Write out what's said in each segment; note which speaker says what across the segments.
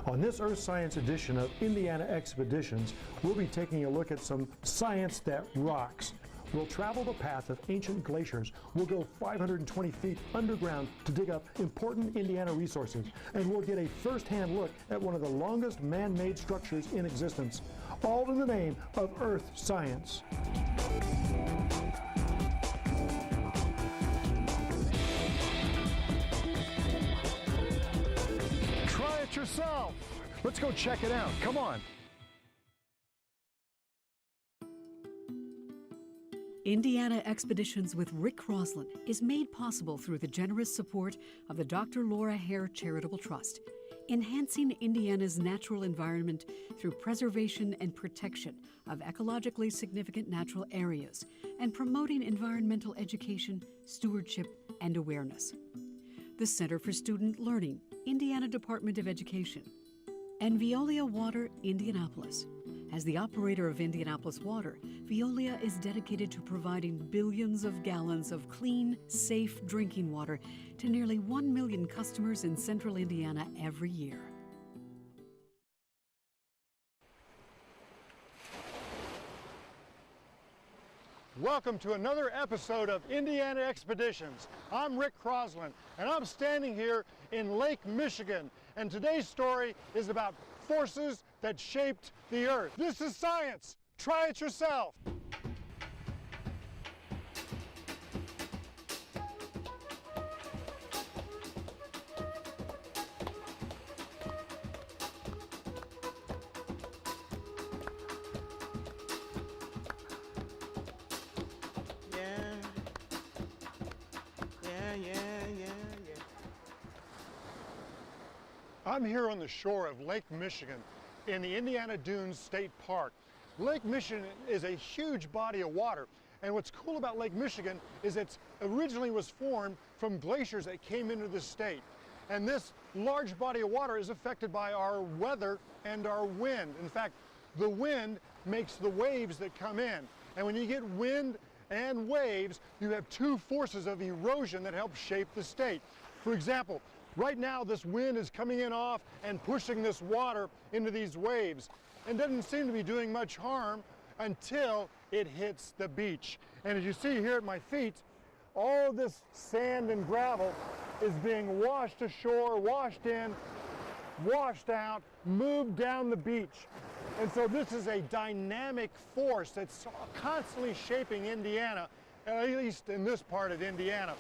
Speaker 1: On this Earth Science edition of Indiana Expeditions, we'll be taking a look at some science that rocks. We'll travel the path of ancient glaciers. We'll go 520 feet underground to dig up important Indiana resources. And we'll get a first-hand look at one of the longest man-made structures in existence, all in the name of Earth Science. Try it yourself. Let's go check it out. Come on.
Speaker 2: Indiana Expeditions with Rick Crosslin is made possible through the generous support of the Dr. Laura Hare Charitable Trust, enhancing Indiana's natural environment through preservation and protection of ecologically significant natural areas and promoting environmental education, stewardship, and awareness. The Center for Student Learning, Indiana Department of Education, and Veolia Water, Indianapolis. As the operator of Indianapolis Water, Veolia is dedicated to providing billions of gallons of clean, safe drinking water to nearly 1 million customers in central Indiana every year.
Speaker 1: Welcome to another episode of Indiana Expeditions. I'm Rick Crosslin, and I'm standing here in Lake Michigan. And today's story is about forces that shaped the Earth. This is science. Try it yourself. I'm here on the shore of Lake Michigan in the Indiana Dunes State Park. Lake Michigan is a huge body of water, and what's cool about Lake Michigan is it originally was formed from glaciers that came into the state. And this large body of water is affected by our weather and our wind. In fact, the wind makes the waves that come in. And when you get wind and waves, you have two forces of erosion that help shape the state. For example, right now this wind is coming in off and pushing this water into these waves and doesn't seem to be doing much harm until it hits the beach. And as you see here at my feet, all of this sand and gravel is being washed ashore, washed in, washed out, moved down the beach. And so this is a dynamic force that's constantly shaping Indiana, at least in this part of Indiana.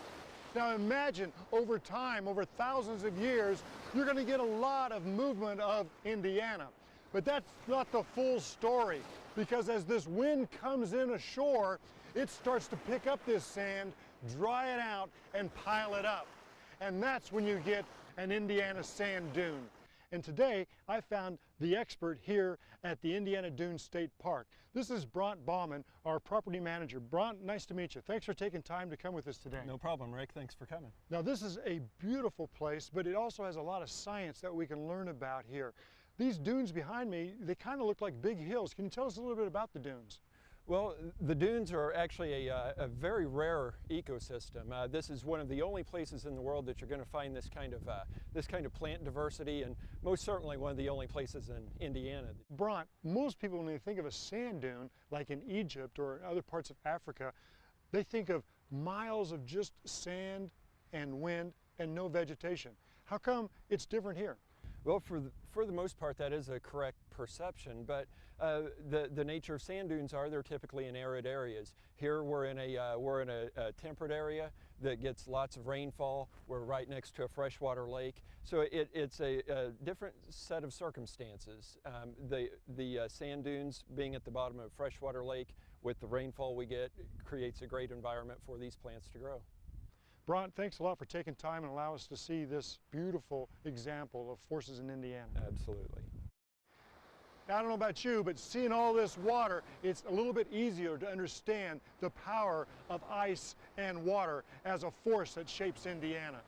Speaker 1: Now imagine over time, over thousands of years, you're going to get a lot of movement of Indiana. But that's not the full story, because as this wind comes in ashore, it starts to pick up this sand, dry it out, and pile it up. And that's when you get an Indiana sand dune. And today I found the expert here at the Indiana Dunes State Park. This is Bront Baumann, our property manager. Bront, nice to meet you. Thanks for taking time to come with us today.
Speaker 3: No problem, Rick. Thanks for coming.
Speaker 1: Now this is a beautiful place, but it also has a lot of science that we can learn about here. These dunes behind me, they kind of look like big hills. Can you tell us a little bit about the dunes?
Speaker 3: Well, the dunes are actually a very rare ecosystem. This is one of the only places in the world that you're going to find this kind of plant diversity, and most certainly one of the only places in Indiana.
Speaker 1: Bront, most people, when they think of a sand dune, like in Egypt or other parts of Africa, they think of miles of just sand and wind and no vegetation. How come it's different here?
Speaker 3: Well, for the most part, that is a correct perception, but the nature of sand dunes are they're typically in arid areas. Here we're in a temperate area that gets lots of rainfall. We're right next to a freshwater lake, so it's a different set of circumstances. The sand dunes being at the bottom of a freshwater lake with the rainfall we get creates a great environment for these plants to grow.
Speaker 1: Bront, thanks a lot for taking time and allow us to see this beautiful example of forces in Indiana.
Speaker 3: Absolutely.
Speaker 1: Now, I don't know about you, but seeing all this water, it's a little bit easier to understand the power of ice and water as a force that shapes Indiana.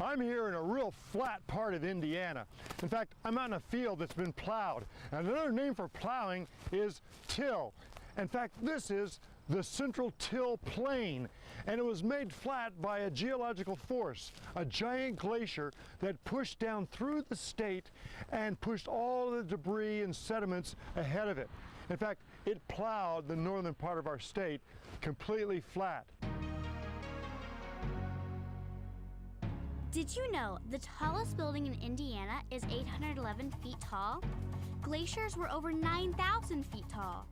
Speaker 1: I'm here in a real flat part of Indiana. In fact, I'm out in a field that's been plowed. And another name for plowing is till. In fact, this is the Central Till Plain, and it was made flat by a geological force, a giant glacier that pushed down through the state and pushed all the debris and sediments ahead of it. In fact, it plowed the northern part of our state completely flat.
Speaker 4: Did you know the tallest building in Indiana is 811 feet tall? Glaciers were over 9,000 feet tall.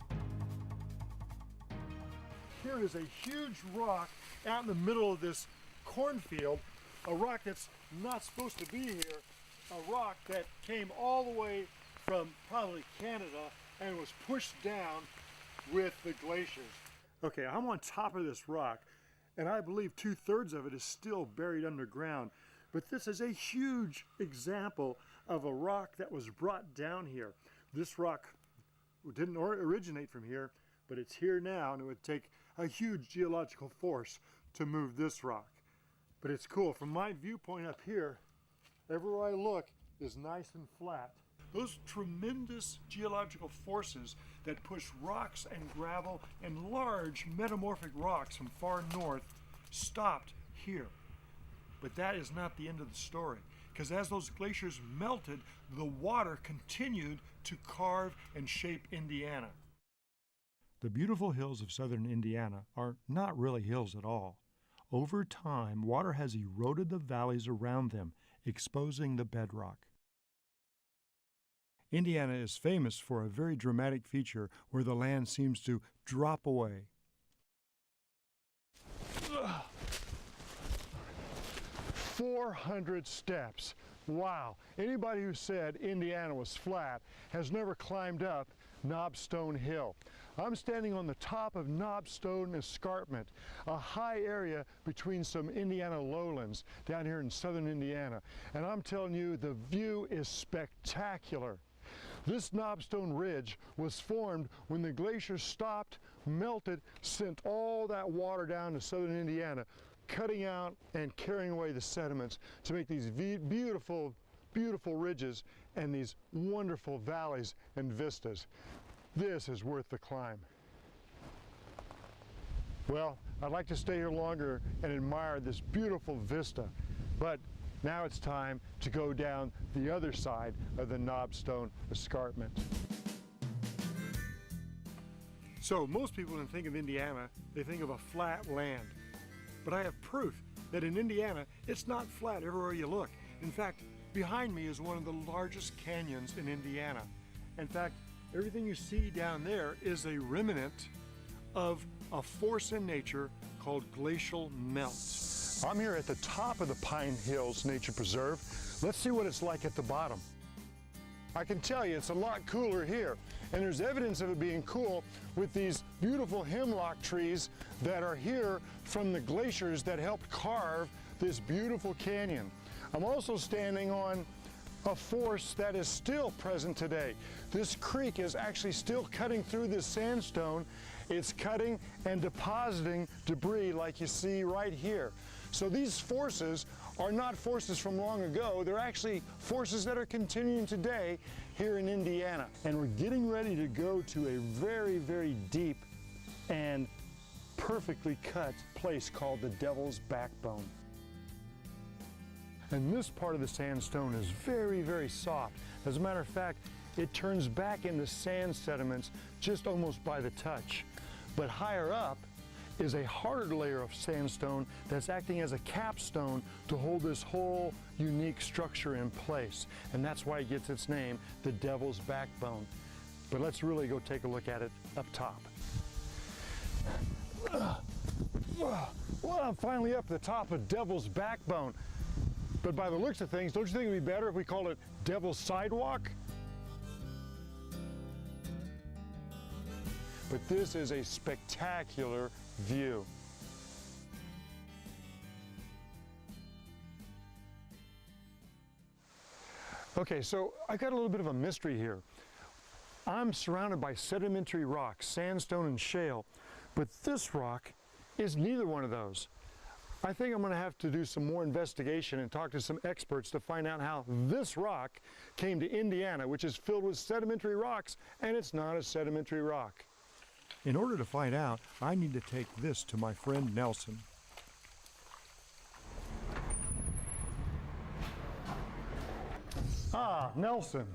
Speaker 1: Here is a huge rock out in the middle of this cornfield, a rock that's not supposed to be here, a rock that came all the way from probably Canada and was pushed down with the glaciers. Okay, I'm on top of this rock, and I believe 2/3 of it is still buried underground. But this is a huge example of a rock that was brought down here. This rock didn't originate from here, but it's here now, and it would take a huge geological force to move this rock. But it's cool. From my viewpoint up here, everywhere I look is nice and flat. Those tremendous geological forces that push rocks and gravel and large metamorphic rocks from far north stopped here. But that is not the end of the story, because as those glaciers melted, the water continued to carve and shape Indiana. The beautiful hills of southern Indiana are not really hills at all. Over time, water has eroded the valleys around them, exposing the bedrock. Indiana is famous for a very dramatic feature where the land seems to drop away. 400 steps. Wow. Anybody who said Indiana was flat has never climbed up Knobstone Hill. I'm standing on the top of Knobstone Escarpment, a high area between some Indiana lowlands down here in southern Indiana. And I'm telling you, the view is spectacular. This Knobstone Ridge was formed when the glacier stopped, melted, sent all that water down to southern Indiana, cutting out and carrying away the sediments to make these beautiful, beautiful ridges and these wonderful valleys and vistas. This is worth the climb. Well, I'd like to stay here longer and admire this beautiful vista, but now it's time to go down the other side of the Knobstone Escarpment. So most people, when they think of Indiana, they think of a flat land. But I have proof that in Indiana, it's not flat everywhere you look. In fact, behind me is one of the largest canyons in Indiana. In fact, everything you see down there is a remnant of a force in nature called glacial melt. I'm here at the top of the Pine Hills Nature Preserve. Let's see what it's like at the bottom. I can tell you it's a lot cooler here, and there's evidence of it being cool with these beautiful hemlock trees that are here from the glaciers that helped carve this beautiful canyon. I'm also standing on a force that is still present today. This creek is actually still cutting through this sandstone. It's cutting and depositing debris like you see right here. So these forces are not forces from long ago. They're actually forces that are continuing today here in Indiana. And we're getting ready to go to a very, very deep and perfectly cut place called the Devil's Backbone. And this part of the sandstone is very, very soft. As a matter of fact, it turns back into sand sediments just almost by the touch. But higher up is a harder layer of sandstone that's acting as a capstone to hold this whole unique structure in place. And that's why it gets its name, the Devil's Backbone. But let's really go take a look at it up top. Well, I'm finally up at the top of Devil's Backbone. But by the looks of things, don't you think it would be better if we called it Devil's Sidewalk? But this is a spectacular view. Okay, so I got a little bit of a mystery here. I'm surrounded by sedimentary rocks, sandstone and shale, but this rock is neither one of those. I think I'm going to have to do some more investigation and talk to some experts to find out how this rock came to Indiana, which is filled with sedimentary rocks, and it's not a sedimentary rock. In order to find out, I need to take this to my friend Nelson. Ah, Nelson.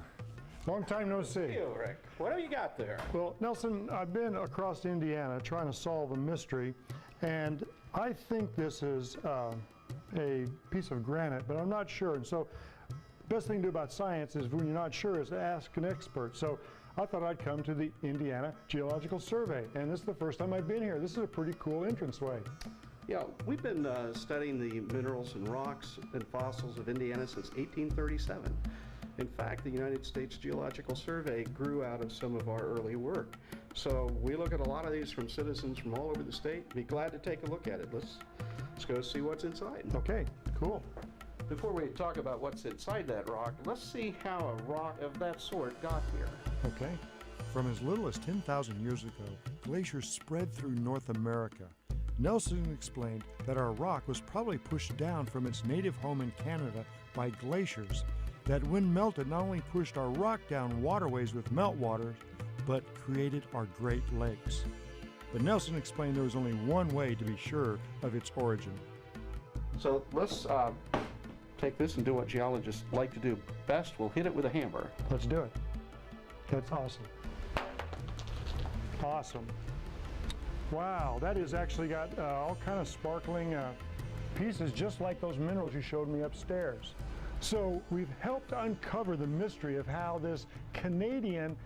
Speaker 1: Long time no see.
Speaker 5: Hey, Rick. What have you got there?
Speaker 1: Well, Nelson, I've been across Indiana trying to solve a mystery, and I think this is a piece of granite, but I'm not sure. And so, best thing to do about science is when you're not sure is to ask an expert. So I thought I'd come to the Indiana Geological Survey, and this is the first time I've been here. This is a pretty cool entranceway.
Speaker 5: Yeah, we've been studying the minerals and rocks and fossils of Indiana since 1837. In fact, the United States Geological Survey grew out of some of our early work. So we look at a lot of these from citizens from all over the state. Be glad to take a look at it. Let's go see what's inside.
Speaker 1: Okay, cool.
Speaker 5: Before we talk about what's inside that rock, let's see how a rock of that sort got here.
Speaker 1: Okay. From as little as 10,000 years ago, glaciers spread through North America. Nelson explained that our rock was probably pushed down from its native home in Canada by glaciers that, when melted, not only pushed our rock down waterways with meltwater, but created our Great Lakes. But Nelson explained there was only one way to be sure of its origin.
Speaker 5: So let's take this and do what geologists like to do best. We'll hit it with a hammer.
Speaker 1: Let's do it. That's awesome. Awesome. Wow, that has actually got all kind of sparkling pieces just like those minerals you showed me upstairs. So we've helped uncover the mystery of how this Canadian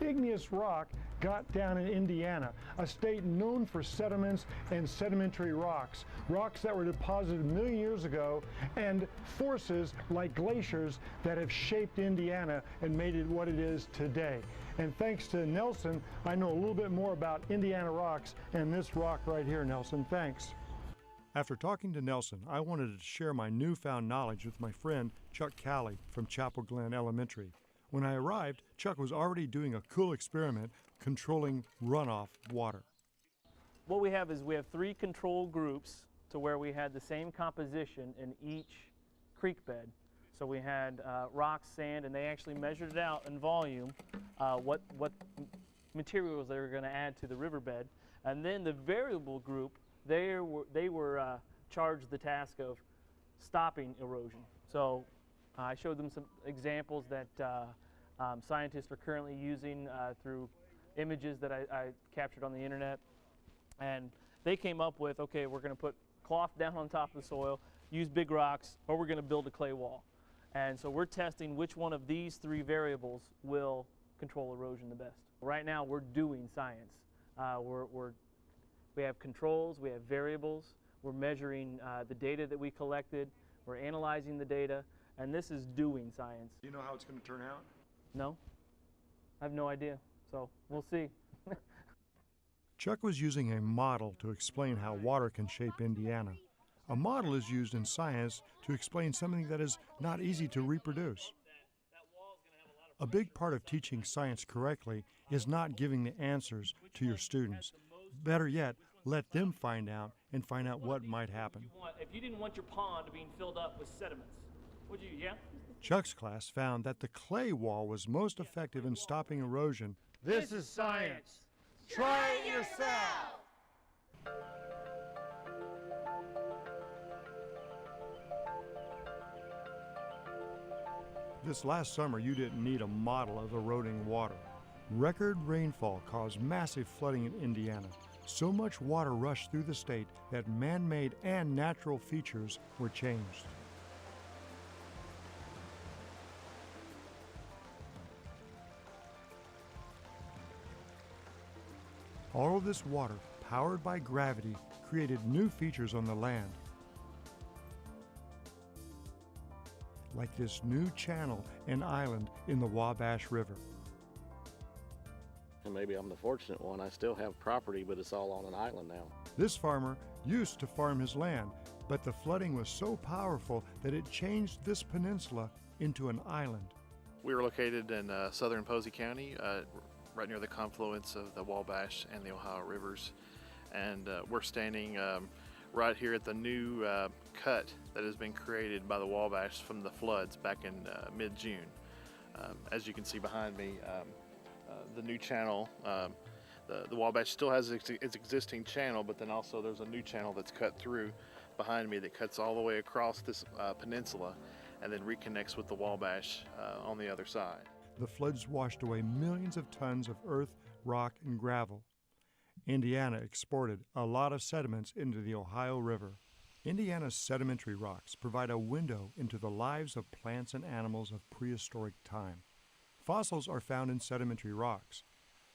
Speaker 1: igneous rock got down in Indiana, a state known for sediments and sedimentary rocks, rocks that were deposited a million years ago, and forces like glaciers that have shaped Indiana and made it what it is today. And thanks to Nelson, I know a little bit more about Indiana rocks and this rock right here, Nelson. Thanks. After talking to Nelson, I wanted to share my newfound knowledge with my friend Chuck Calley from Chapel Glen Elementary. When I arrived, Chuck was already doing a cool experiment controlling runoff water.
Speaker 6: What we have is we have 3 control groups to where we had the same composition in each creek bed. So we had rock, sand, and they actually measured it out in volume, what materials they were going to add to the riverbed. And then the variable group, they were charged the task of stopping erosion. So I showed them some examples that scientists are currently using through images that I captured on the internet. And they came up with, okay, we're going to put cloth down on top of the soil, use big rocks, or we're going to build a clay wall. And so we're testing which one of these 3 variables will control erosion the best. Right now we're doing science. We have controls, we have variables, we're measuring the data that we collected, we're analyzing the data, and this is doing science.
Speaker 1: Do you know how it's going to turn out?
Speaker 6: No, I have no idea, so we'll see.
Speaker 1: Chuck was using a model to explain how water can shape Indiana. A model is used in science to explain something that is not easy to reproduce. A big part of teaching science correctly is not giving the answers to your students. Better yet, let them find out and find out what might happen.
Speaker 6: If you didn't want your pond being filled up with sediments, would you, yeah?
Speaker 1: Chuck's class found that the clay wall was most effective in stopping erosion.
Speaker 6: This is science. Try it yourself.
Speaker 1: This last summer, you didn't need a model of eroding water. Record rainfall caused massive flooding in Indiana. So much water rushed through the state that man-made and natural features were changed. All of this water, powered by gravity, created new features on the land. Like this new channel and island in the Wabash River.
Speaker 7: And maybe I'm the fortunate one. I still have property, but it's all on an island now.
Speaker 1: This farmer used to farm his land, but the flooding was so powerful that it changed this peninsula into an island.
Speaker 8: We were located in southern Posey County, right near the confluence of the Wabash and the Ohio rivers. And we're standing right here at the new cut that has been created by the Wabash from the floods back in mid-June. As you can see behind me, the new channel The Wabash still has its existing channel, but then also there's a new channel that's cut through behind me that cuts all the way across this peninsula and then reconnects with the Wabash on the other side.
Speaker 1: The floods washed away millions of tons of earth, rock, and gravel. Indiana exported a lot of sediments into the Ohio River. Indiana's sedimentary rocks provide a window into the lives of plants and animals of prehistoric time. Fossils are found in sedimentary rocks.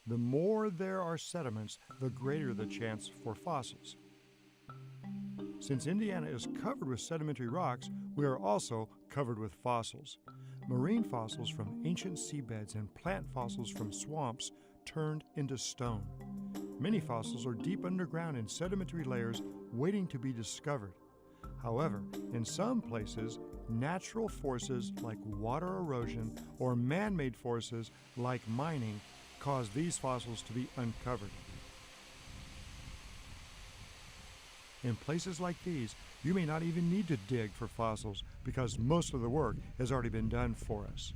Speaker 1: The more there are sediments, the greater the chance for fossils. Since Indiana is covered with sedimentary rocks, we are also covered with fossils. Marine fossils from ancient seabeds and plant fossils from swamps turned into stone. Many fossils are deep underground in sedimentary layers waiting to be discovered. However, in some places, natural forces like water erosion or man-made forces like mining cause these fossils to be uncovered. In places like these, you may not even need to dig for fossils because most of the work has already been done for us.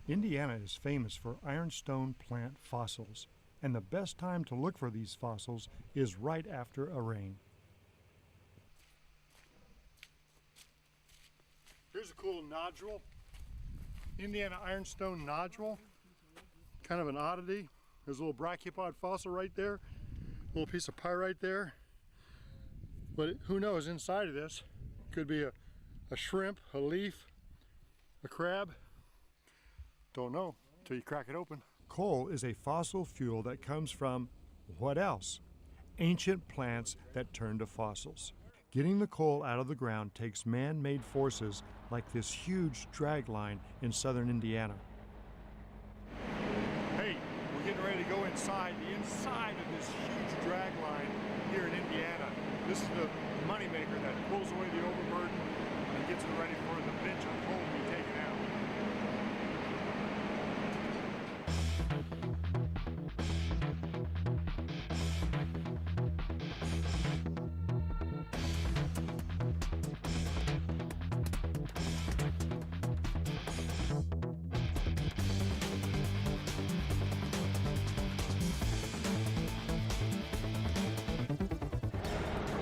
Speaker 1: Indiana is famous for ironstone plant fossils, and the best time to look for these fossils is right after a rain. Here's a cool nodule, Indiana ironstone nodule, kind of an oddity. There's a little brachiopoid fossil right there, a little piece of pyrite there. But who knows, inside of this could be a shrimp, a leaf, a crab. Don't know until you crack it open. Coal is a fossil fuel that comes from what else? Ancient plants that turn to fossils. Getting the coal out of the ground takes man-made forces like this huge drag line in southern Indiana. Hey, we're getting ready to go inside the inside of this huge drag line here in Indiana. This is the moneymaker that pulls away the overburden and gets it ready for the bench of coal to be taken out.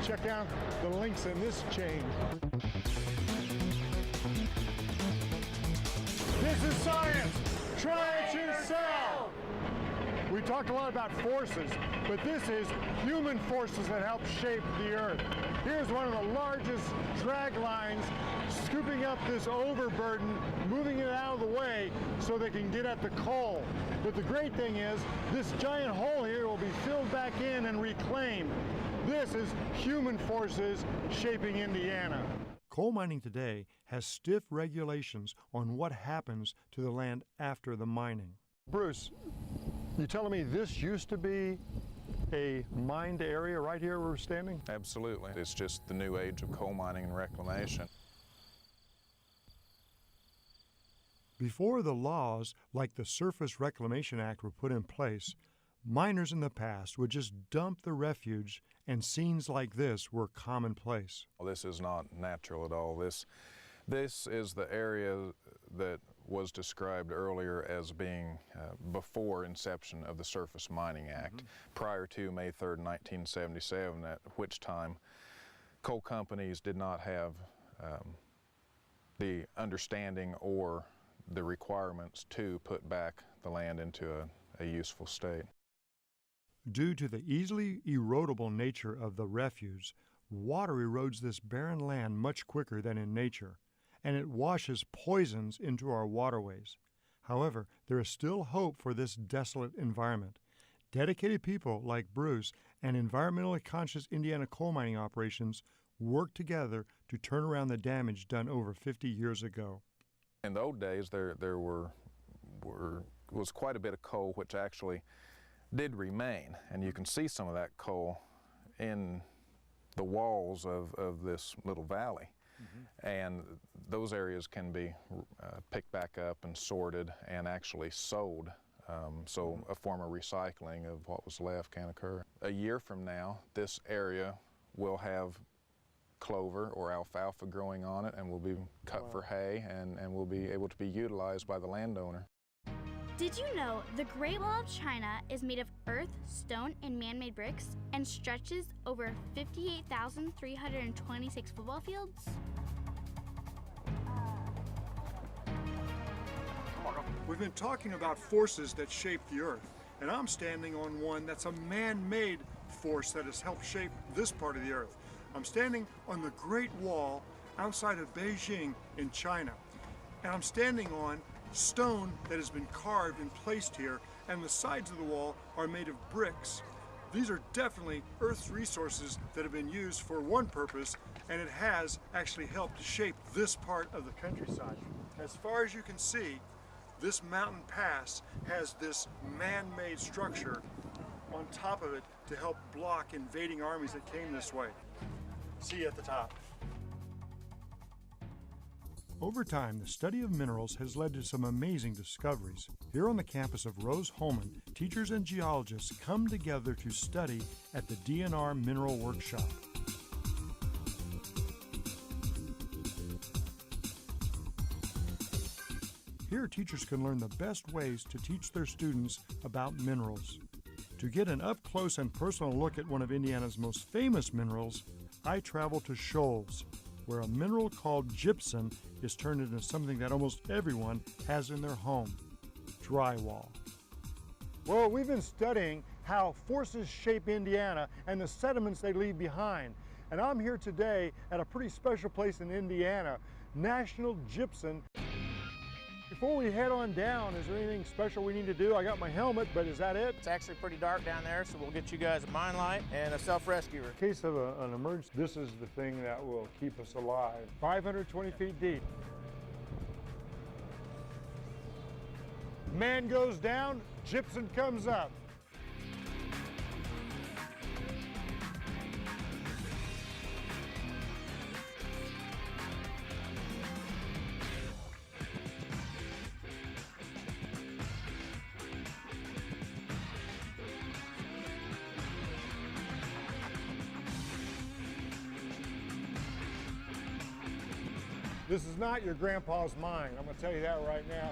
Speaker 1: Check out the links in this chain. This is science. Try it yourself. We talked a lot about forces, but this is human forces that help shape the earth. Here's one of the largest drag lines scooping up this overburden, moving it out of the way so they can get at the coal. But the great thing is this giant hole here will be filled back in and reclaimed. This is human forces shaping Indiana. Coal mining today has stiff regulations on what happens to the land after the mining. Bruce, you telling me this used to be a mined area right here where we're standing?
Speaker 9: Absolutely. It's just the new age of coal mining and reclamation.
Speaker 1: Before the laws like the Surface Reclamation Act were put in place, miners in the past would just dump the refuge, and scenes like this were commonplace.
Speaker 9: This is not natural at all. This is the area that was described earlier as being before inception of the Surface Mining Act, prior to May 3rd, 1977, at which time coal companies did not have the understanding or the requirements to put back the land into a useful state.
Speaker 1: Due to the easily erodible nature of the refuge, water erodes this barren land much quicker than in nature, and it washes poisons into our waterways. However, there is still hope for this desolate environment. Dedicated people like Bruce and environmentally conscious Indiana coal mining operations work together to turn around the damage done over 50 years ago.
Speaker 9: In the old days, there was quite a bit of coal which actually did remain, and you can see some of that coal in the walls of this little valley. And those areas can be picked back up and sorted and actually sold. So a form of recycling of what was left can occur. A year from now, this area will have clover or alfalfa growing on it and will be cut for hay and will be able to be utilized by the landowner.
Speaker 4: Did you know the Great Wall of China is made of earth, stone, and man-made bricks and stretches over 58,326 football fields?
Speaker 1: We've been talking about forces that shape the earth, and I'm standing on one that's a man-made force that has helped shape this part of the earth. I'm standing on the Great Wall outside of Beijing in China, and I'm standing on stone that has been carved and placed here, and the sides of the wall are made of bricks. These are definitely Earth's resources that have been used for one purpose, and it has actually helped shape this part of the countryside. As far as you can see, this mountain pass has this man-made structure on top of it to help block invading armies that came this way. See you at the top. Over time, the study of minerals has led to some amazing discoveries. Here on the campus of Rose-Hulman, teachers and geologists come together to study at the DNR Mineral Workshop. Here, teachers can learn the best ways to teach their students about minerals. To get an up-close and personal look at one of Indiana's most famous minerals, I travel to Shoals, where a mineral called gypsum is turned into something that almost everyone has in their home: drywall. Well, we've been studying how forces shape Indiana and the sediments they leave behind. And I'm here today at a pretty special place in Indiana, National Gypsum. Before we head on down, is there anything special we need to do? I got my helmet, but is that it?
Speaker 10: It's actually pretty dark down there, so we'll get you guys a mine light and a self-rescuer.
Speaker 1: In case of an emergency, this is the thing that will keep us alive. 520 feet deep. Man goes down, gypsum comes up. This is not your grandpa's mine. I'm going to tell you that right now.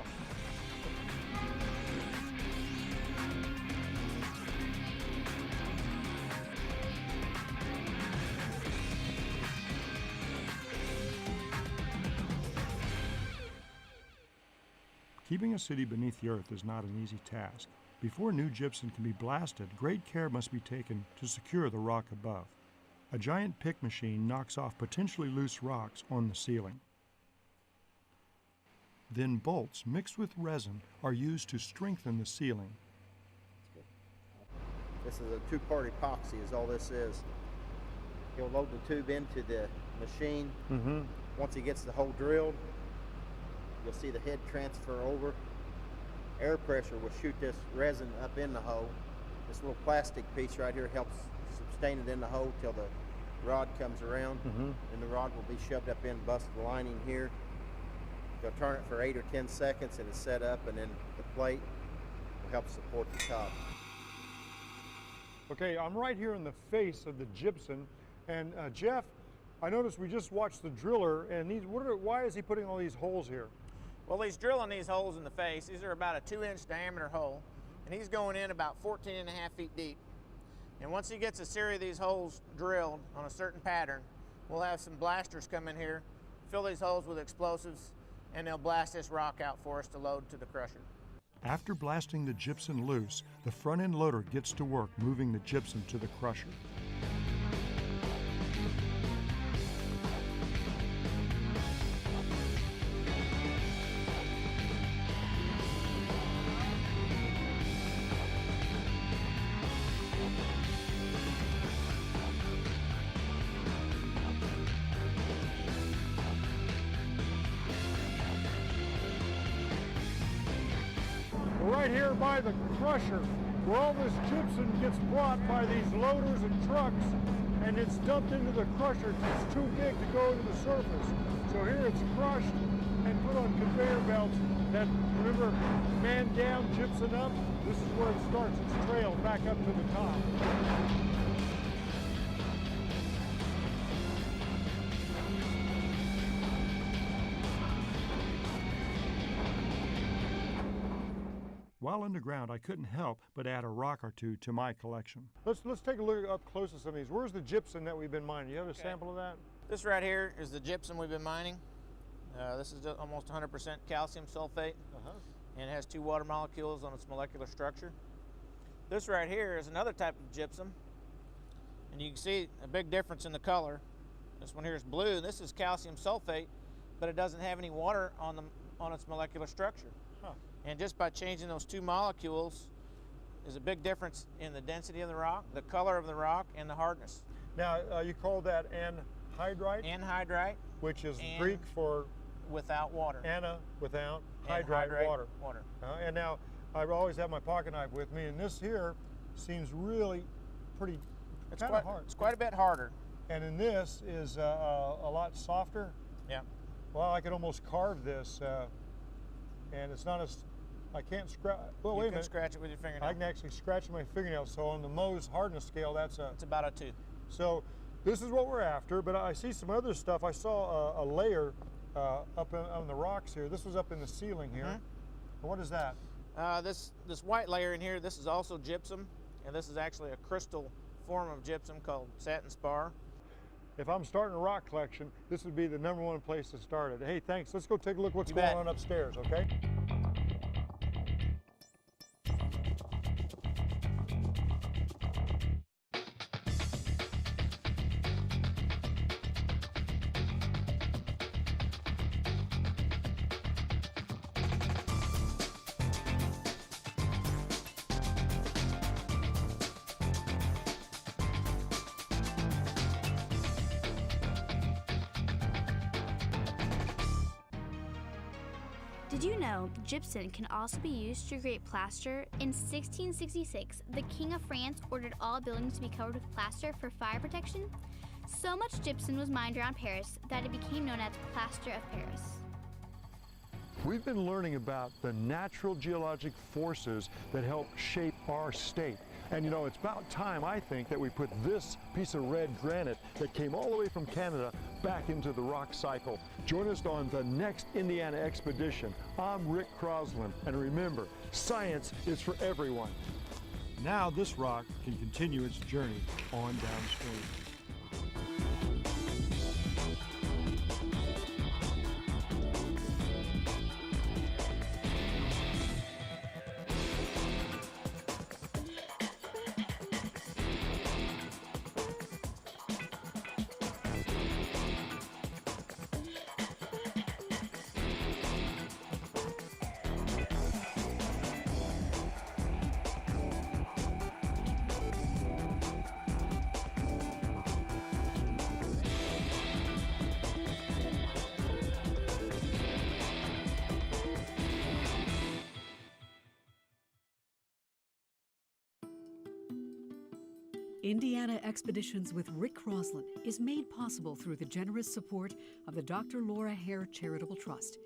Speaker 1: Keeping a city beneath the earth is not an easy task. Before new gypsum can be blasted, great care must be taken to secure the rock above. A giant pick machine knocks off potentially loose rocks on the ceiling. Then bolts mixed with resin are used to strengthen the ceiling.
Speaker 11: This is a two-part epoxy is all this is. He'll load the tube into the machine. Once he gets the hole drilled, you'll see the head transfer over. Air pressure will shoot this resin up in the hole. This little plastic piece right here helps sustain it in the hole till the rod comes around. And the rod will be shoved up in, bust the lining here. You'll turn it for 8 or 10 seconds and it's set up, and then the plate will help support the top. Okay, I'm right here in the face of the gypsum, and Jeff, I noticed we just watched the driller, and why is he putting all these holes here?
Speaker 10: Well, he's drilling these holes in the face. These are about a 2-inch diameter hole, and he's going in about 14.5 feet deep. And once he gets a series of these holes drilled on a certain pattern, we'll have some blasters come in here, fill these holes with explosives, and they'll blast this rock out for us to load to the crusher.
Speaker 1: After blasting the gypsum loose, the front-end loader gets to work moving the gypsum to the crusher. Right here by the crusher, where all this gypsum gets brought by these loaders and trucks, and it's dumped into the crusher. It's too big to go into the surface. So here it's crushed and put on conveyor belts that, remember, man down, gypsum up. This is where it starts its trail back up to the top. While underground, I couldn't help but add a rock or two to my collection. Let's take a look up close at some of these. Where's the gypsum that we've been mining? You have a sample of that?
Speaker 10: This right here is the gypsum we've been mining. This is almost 100% calcium sulfate, and it has 2 water molecules on its molecular structure. This right here is another type of gypsum, and you can see a big difference in the color. This one here is blue. This is calcium sulfate, but it doesn't have any water on its molecular structure. And just by changing those 2 molecules, there's a big difference in the density of the rock, the color of the rock, and the hardness.
Speaker 1: Now, you call that anhydrite?
Speaker 10: Anhydrite.
Speaker 1: Which is Greek for?
Speaker 10: Without water.
Speaker 1: Anna, without, hydrite, water. And now, I always have my pocket knife with me, and this here seems really pretty kind of hard.
Speaker 10: It's quite a bit harder.
Speaker 1: And in this is a lot softer?
Speaker 10: Yeah.
Speaker 1: Well, I could almost carve this, and it's not as, I can't scratch. Well, wait a minute.
Speaker 10: You can scratch it with your fingernail.
Speaker 1: I can actually scratch my fingernail. So on the Mohs hardness scale, it's
Speaker 10: about a 2.
Speaker 1: So this is what we're after. But I see some other stuff. I saw a layer up on the rocks here. This was up in the ceiling here. And what is that?
Speaker 10: This white layer in here. This is also gypsum, and this is actually a crystal form of gypsum called satin spar.
Speaker 1: If I'm starting a rock collection, this would be the #1 place to start it. Hey, thanks. Let's go take a look what's going on upstairs, okay?
Speaker 4: Did you know gypsum can also be used to create plaster? In 1666, the King of France ordered all buildings to be covered with plaster for fire protection. So much gypsum was mined around Paris that it became known as plaster of Paris.
Speaker 1: We've been learning about the natural geologic forces that help shape our state. And you know, it's about time, I think, that we put this piece of red granite that came all the way from Canada back into the rock cycle. Join us on the next Indiana expedition. I'm Rick Crosslin, and remember, science is for everyone. Now this rock can continue its journey on downstream.
Speaker 2: Indiana Expeditions with Rick Crosslin is made possible through the generous support of the Dr. Laura Hare Charitable Trust,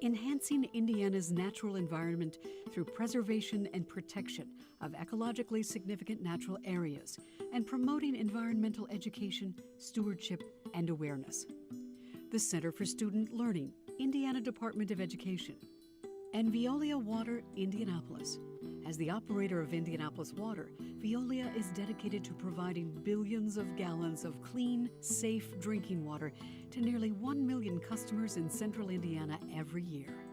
Speaker 2: enhancing Indiana's natural environment through preservation and protection of ecologically significant natural areas and promoting environmental education, stewardship, and awareness. The Center for Student Learning, Indiana Department of Education, and Veolia Water, Indianapolis. As the operator of Indianapolis Water, Veolia is dedicated to providing billions of gallons of clean, safe drinking water to nearly 1 million customers in central Indiana every year.